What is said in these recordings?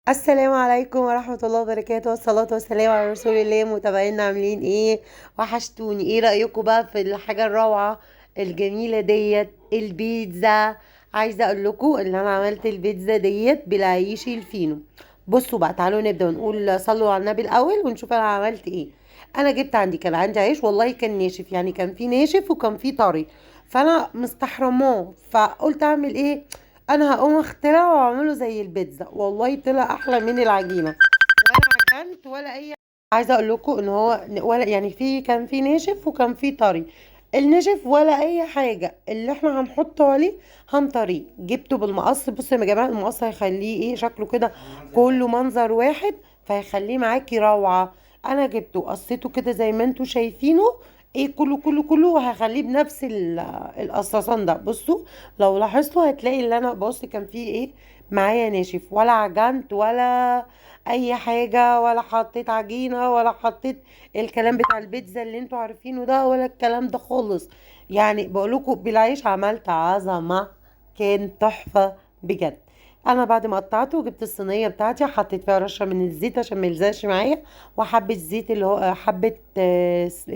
السلام عليكم ورحمة الله وبركاته، والصلاة والسلام على رسول الله. متابعينا عاملين ايه؟ وحشتوني. ايه رأيكم بقى في الحاجة الروعة الجميلة ديت، البيتزا؟ عايزة اقول لكم ان انا عملت البيتزا ديت بالعيش الفينو. بصوا بقى، تعالوا نبدأ ونقول صلوا على النبي الاول ونشوف انا عملت ايه. انا جبت كان عندي عيش، والله كان ناشف، يعني كان فيه ناشف وكان فيه طري، فانا مستحرماه، فقلت اعمل ايه؟ انا هقوم اخترعه واعمله زي البيتزا. والله طلع احلى من العجينه، ولا عجنت ولا اي. عايزه اقول لكم ان هو ولا يعني كان في ناشف وكان في طري. الناشف ولا اي حاجه، اللي احنا هنحطه عليه هنطريه. جبته بالمقص. بصوا يا جماعه، المقص هيخليه ايه شكله كده، كله منظر واحد، فهيخليه معاكي روعه. انا جبته قصيته كده زي ما انتوا شايفينه، ايه، كله وهخليه بنفس القصاصان ده. بصوا، لو لاحظتوا هتلاقي اللي انا بص كان فيه ايه معايا ناشف، ولا عجنت ولا اي حاجة، ولا حطيت عجينة، ولا حطيت الكلام بتاع البيتزا اللي انتوا عارفينه ده، ولا الكلام ده خالص. يعني بقولكوا بالعيش عملت عظمة، كان تحفة بجد. انا بعد ما قطعته جبت الصينيه بتاعتي، حطيت فيها رشه من الزيت عشان ما يلزقش معايا، وحبه زيت اللي هو حبه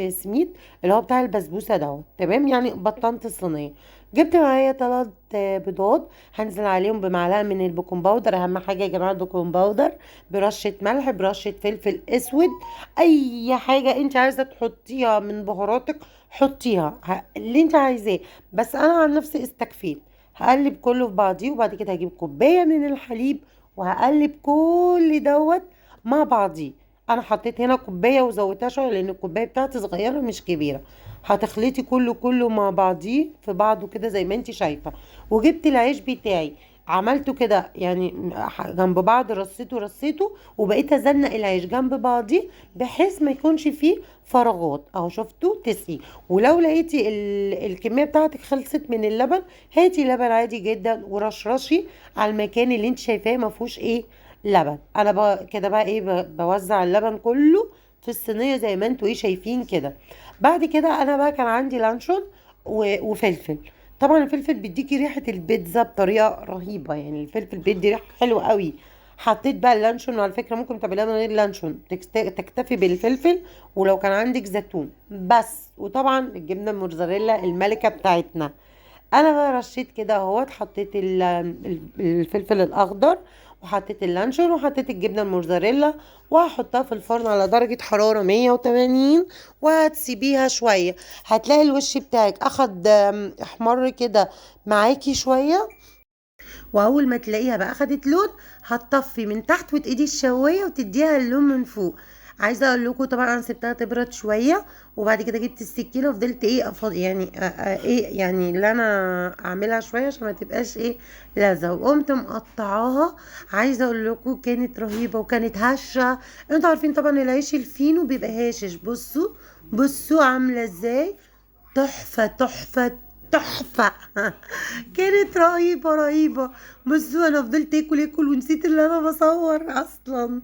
سميد اللي هو بتاع البسبوسه دوت. تمام، يعني بطنت الصينيه. جبت معايا 3 بيضات، هنزل عليهم بمعلقه من البيكنج باودر. اهم حاجه يا جماعه البيكنج باودر، برشه ملح، برشه فلفل اسود، اي حاجه انت عايزه تحطيها من بهاراتك حطيها، اللي انت عايزاه. بس انا عن نفسي استكفيت. هقلب كله في بعضيه، وبعد كده هجيب كوبايه من الحليب وهقلب كل دوت مع بعضيه. انا حطيت هنا كوبايه وزودتها شويه لان الكوبايه بتاعتي صغيره مش كبيره. هتخلطي كله مع بعضيه في بعضه كده زي ما انت شايفه. وجبت العيش بتاعي، عملته كده يعني جنب بعض، رصيته وبقيت ازنق العيش جنب بعضيه بحيث ما يكونش فيه فراغات. اهو شفتوا تسقي. ولو لقيتي الكميه بتاعتك خلصت من اللبن، هاتي لبن عادي جدا ورشرشي على المكان اللي انت شايفاه ما فيهوش ايه لبن. انا بقى كده بقى ايه، بوزع اللبن كله في الصينيه زي ما انتوا ايه شايفين كده. بعد كده انا بقى كان عندي لانشون وفلفل. طبعا الفلفل بيديكي ريحه البيتزا بطريقه رهيبه، يعني الفلفل بيدي ريحه حلوه قوي. حطيت بقى اللانشون، وعلى فكره ممكن تعمليها من غير لانشون، تكتفي بالفلفل، ولو كان عندك زيتون بس. وطبعا الجبنه الموتزاريلا الملكه بتاعتنا. انا بقى رشيت كده اهوت، حطيت الفلفل الاخضر، وحطيت اللانشون، وحطيت الجبنه الموتزاريلا، وهحطها في الفرن على درجه حراره 180، وهتسيبيها شويه. هتلاقي الوش بتاعك اخد احمر كده معاكي شويه. واول ما تلاقيها بقى اخدت لون، هتطفي من تحت وتقيدي الشوايه وتديها اللون من فوق. عايزه اقول لكم طبعا انا سبتها تبرد شويه، وبعد كده جبت السكينه وفضلت ايه يعني ايه يعني اللي انا اعملها شويه عشان ما تبقاش ايه لازقه، وقمت مقطعاها. عايزه اقول لكم كانت رهيبه وكانت هشه. انتوا عارفين طبعا العيش الفينو بيبقى هاشش. بصوا عامله ازاي، تحفة تحفة. كانت رهيبة. بصوا انا فضلت اكل ونسيت اللي انا بصور اصلا.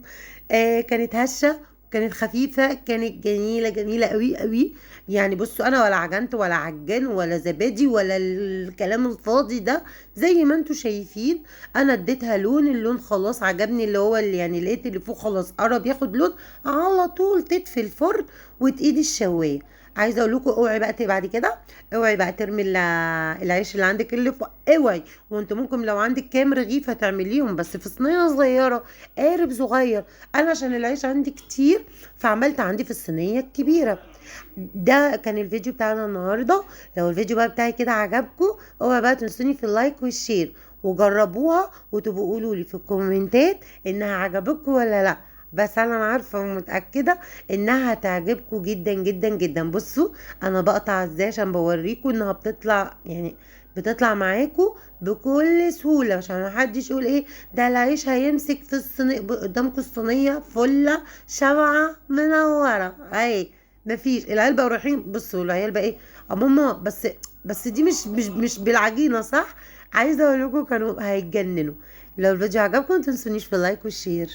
كانت هشة، كانت خفيفة، كانت جميلة قوي. يعني بصوا انا ولا عجنت ولا عجان ولا زبادي ولا الكلام الفاضي ده، زي ما انتوا شايفين. انا اديتها لون، اللون خلاص عجبني، اللي هو اللي يعني لقيت اللي فوق خلاص قرب ياخد لون، على طول تطفي الفرن وتقيدي الشوايه. عايزه اقول لكم اوعي بقى بعد كده، اوعي بقى ترمي العيش اللي عندك اللي فوق، اوعي. وانت ممكن لو عندك كام رغيف هتعمليهم بس في صينيه صغيره، قارب صغير. انا عشان العيش عندي كتير فعملت عندي في الصينيه الكبيره. ده كان الفيديو بتاعنا النهارده. لو الفيديو بقى بتاعي كده عجبكم، اوعي بقى تنسوني في اللايك والشير، وجربوها وتبقوا قولوا لي في الكومنتات انها عجبتكم ولا لا. بس انا عارفه ومتاكده انها هتعجبكم جدا. بصوا انا بقطع ازاي عشان بوريكم انها بتطلع، يعني بتطلع معاكم بكل سهوله، عشان محدش يقول ايه ده العيش هيمسك في الصينيه قدامكم. الصينيه فله شمعه منوره اهي. مفيش العيال بقوا رايحين. بصوا العيال بقى ايه، ماما بس دي مش بالعجينه صح. عايزه اقول لكم كانوا هيتجننوا. لو الفيديو عجبكم متنسونيش في اللايك والشير.